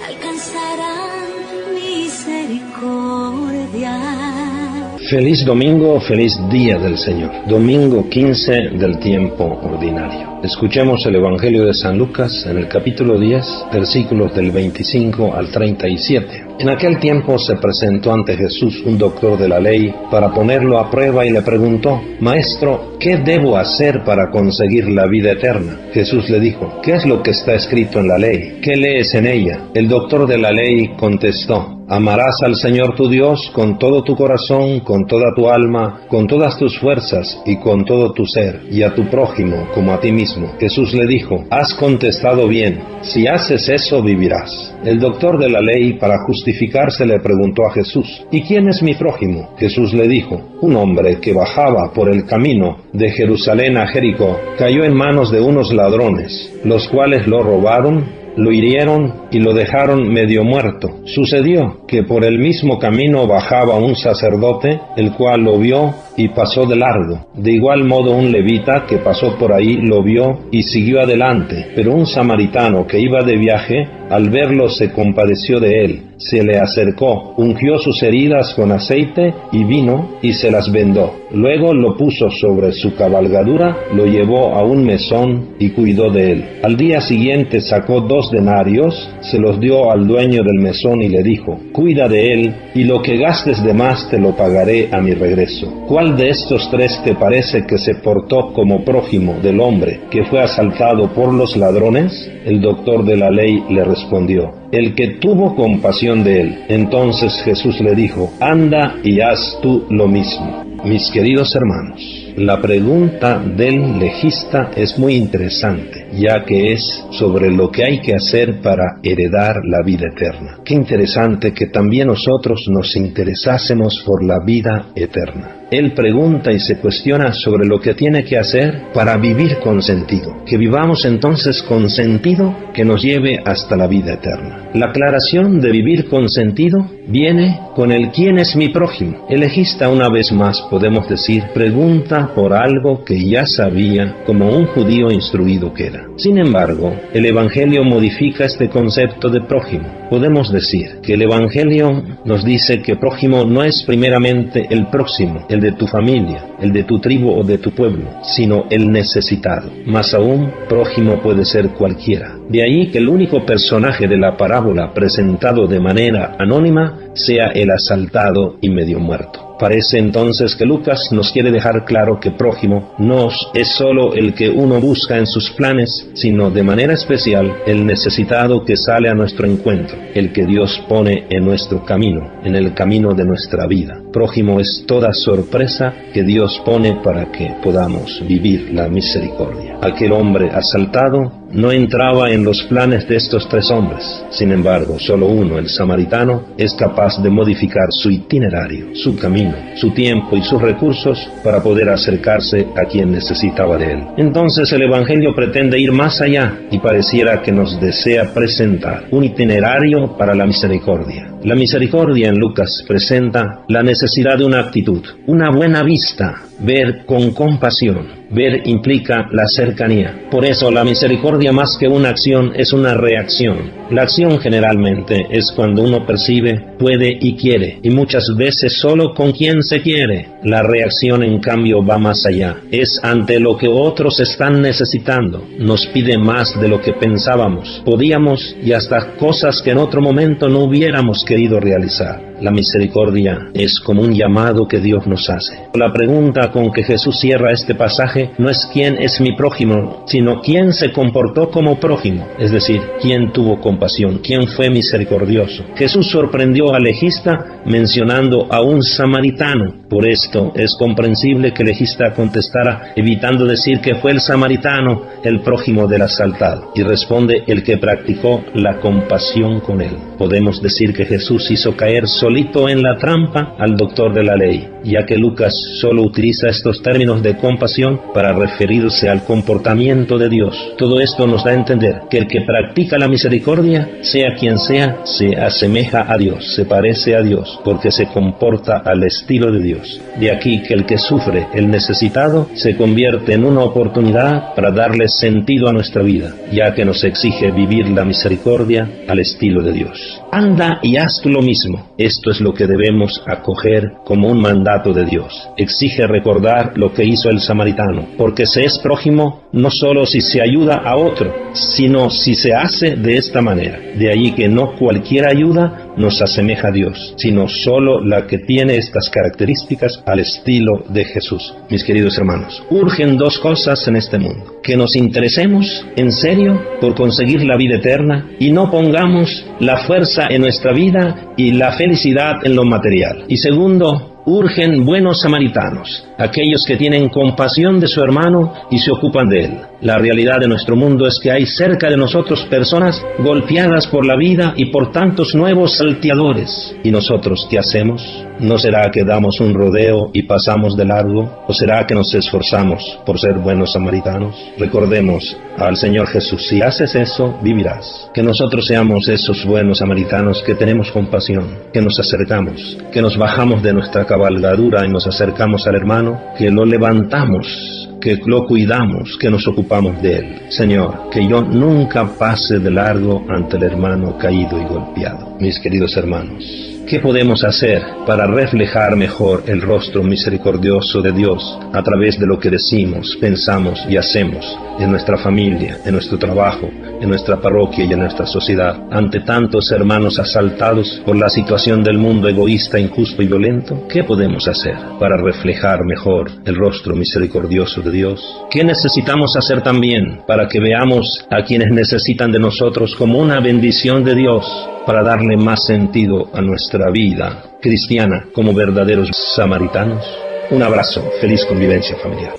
alcanzarán misericordia. Feliz domingo, feliz día del Señor. Domingo 15 del tiempo ordinario. Escuchemos el Evangelio de San Lucas en el capítulo 10, versículos del 25 al 37. En aquel tiempo se presentó ante Jesús un doctor de la ley para ponerlo a prueba y le preguntó: Maestro, ¿qué debo hacer para conseguir la vida eterna? Jesús le dijo: ¿Qué es lo que está escrito en la ley? ¿Qué lees en ella? El doctor de la ley contestó: Amarás al Señor tu Dios con todo tu corazón, con toda tu alma, con todas tus fuerzas y con todo tu ser, y a tu prójimo como a ti mismo. Jesús le dijo: Has contestado bien, si haces eso vivirás. El doctor de la ley, para justificarse, le preguntó a Jesús: ¿Y quién es mi prójimo? Jesús le dijo: Un hombre que bajaba por el camino de Jerusalén a Jericó cayó en manos de unos ladrones, los cuales lo robaron, lo hirieron y lo dejaron medio muerto. Sucedió que por el mismo camino bajaba un sacerdote, el cual lo vio y pasó de largo. De igual modo un levita que pasó por ahí lo vio y siguió adelante. Pero un samaritano que iba de viaje, al verlo se compadeció de él, se le acercó, ungió sus heridas con aceite y vino y se las vendó. Luego lo puso sobre su cabalgadura, lo llevó a un mesón y cuidó de él. Al día siguiente sacó 2 denarios, se los dio al dueño del mesón y le dijo: Cuida de él, y lo que gastes de más te lo pagaré a mi regreso. ¿Cuál de estos 3 te parece que se portó como prójimo del hombre que fue asaltado por los ladrones? El doctor de la ley le respondió: El que tuvo compasión de él. Entonces Jesús le dijo: Anda y haz tú lo mismo. Mis queridos hermanos, la pregunta del legista es muy interesante, ya que es sobre lo que hay que hacer para heredar la vida eterna. Qué interesante que también nosotros nos interesásemos por la vida eterna. Él pregunta y se cuestiona sobre lo que tiene que hacer para vivir con sentido. Que vivamos entonces con sentido que nos lleve hasta la vida eterna. La aclaración de vivir con sentido viene con el ¿quién es mi prójimo? El legista, una vez más podemos decir, pregunta por algo que ya sabía, como un judío instruido que era. Sin embargo, el Evangelio modifica este concepto de prójimo. Podemos decir que el Evangelio nos dice que prójimo no es primeramente el próximo, el de tu familia, el de tu tribu o de tu pueblo, sino el necesitado. Más aún, prójimo puede ser cualquiera. De ahí que el único personaje de la parábola presentado de manera anónima sea el asaltado y medio muerto. Parece entonces que Lucas nos quiere dejar claro que prójimo no es solo el que uno busca en sus planes, sino de manera especial el necesitado que sale a nuestro encuentro, el que Dios pone en nuestro camino, en el camino de nuestra vida. Prójimo es toda sorpresa que Dios pone para que podamos vivir la misericordia. Aquel hombre asaltado no entraba en los planes de estos 3 hombres. Sin embargo, solo uno, el samaritano, es capaz de modificar su itinerario, su camino, su tiempo y sus recursos para poder acercarse a quien necesitaba de él. Entonces el Evangelio pretende ir más allá y pareciera que nos desea presentar un itinerario para la misericordia. La misericordia en Lucas presenta la necesidad de una actitud, una buena vista, ver con compasión. Ver implica la cercanía. Por eso la misericordia, más que una acción, es una reacción. La acción generalmente es cuando uno percibe, puede y quiere, y muchas veces solo con quien se quiere. La reacción, en cambio, va más allá. Es ante lo que otros están necesitando. Nos pide más de lo que pensábamos, podíamos, y hasta cosas que en otro momento no hubiéramos querido realizar. La misericordia es como un llamado que Dios nos hace. La pregunta con que Jesús cierra este pasaje no es quién es mi prójimo, sino quién se comportó como prójimo, es decir, quién tuvo compasión, quién fue misericordioso. Jesús sorprendió al legista mencionando a un samaritano. Por esto es comprensible que el legista contestara evitando decir que fue el samaritano el prójimo del asaltado, y responde el que practicó la compasión con él. Podemos decir que Jesús hizo caer sobre solito en la trampa al doctor de la ley, ya que Lucas solo utiliza estos términos de compasión para referirse al comportamiento de Dios. Todo esto nos da a entender que el que practica la misericordia, sea quien sea, se asemeja a Dios, se parece a Dios, porque se comporta al estilo de Dios. De aquí que el que sufre, el necesitado, se convierte en una oportunidad para darle sentido a nuestra vida, ya que nos exige vivir la misericordia al estilo de Dios. Anda y haz tú lo mismo. Esto es lo que debemos acoger como un mandato de Dios. Exige recordar lo que hizo el samaritano, porque se es prójimo no solo si se ayuda a otro, sino si se hace de esta manera. De allí que no cualquier ayuda nos asemeja a Dios, sino solo la que tiene estas características al estilo de Jesús. Mis queridos hermanos, urgen dos cosas en este mundo: que nos interesemos en serio por conseguir la vida eterna y no pongamos la fuerza en nuestra vida y la felicidad en lo material. Y segundo, urgen buenos samaritanos, aquellos que tienen compasión de su hermano y se ocupan de él. La realidad de nuestro mundo es que hay cerca de nosotros personas golpeadas por la vida y por tantos nuevos salteadores. ¿Y nosotros qué hacemos? ¿No será que damos un rodeo y pasamos de largo? ¿O será que nos esforzamos por ser buenos samaritanos? Recordemos al Señor Jesús: si haces eso, vivirás. Que nosotros seamos esos buenos samaritanos que tenemos compasión, que nos acercamos, que nos bajamos de nuestra cabalgadura y nos acercamos al hermano, que lo levantamos, que lo cuidamos, que nos ocupamos de él. Señor, que yo nunca pase de largo ante el hermano caído y golpeado. Mis queridos hermanos, ¿qué podemos hacer para reflejar mejor el rostro misericordioso de Dios a través de lo que decimos, pensamos y hacemos en nuestra familia, en nuestro trabajo, en nuestra parroquia y en nuestra sociedad, ante tantos hermanos asaltados por la situación del mundo egoísta, injusto y violento? ¿Qué podemos hacer para reflejar mejor el rostro misericordioso de Dios? ¿Qué necesitamos hacer también para que veamos a quienes necesitan de nosotros como una bendición de Dios, para darle más sentido a nuestra vida cristiana como verdaderos samaritanos? Un abrazo, feliz convivencia familiar.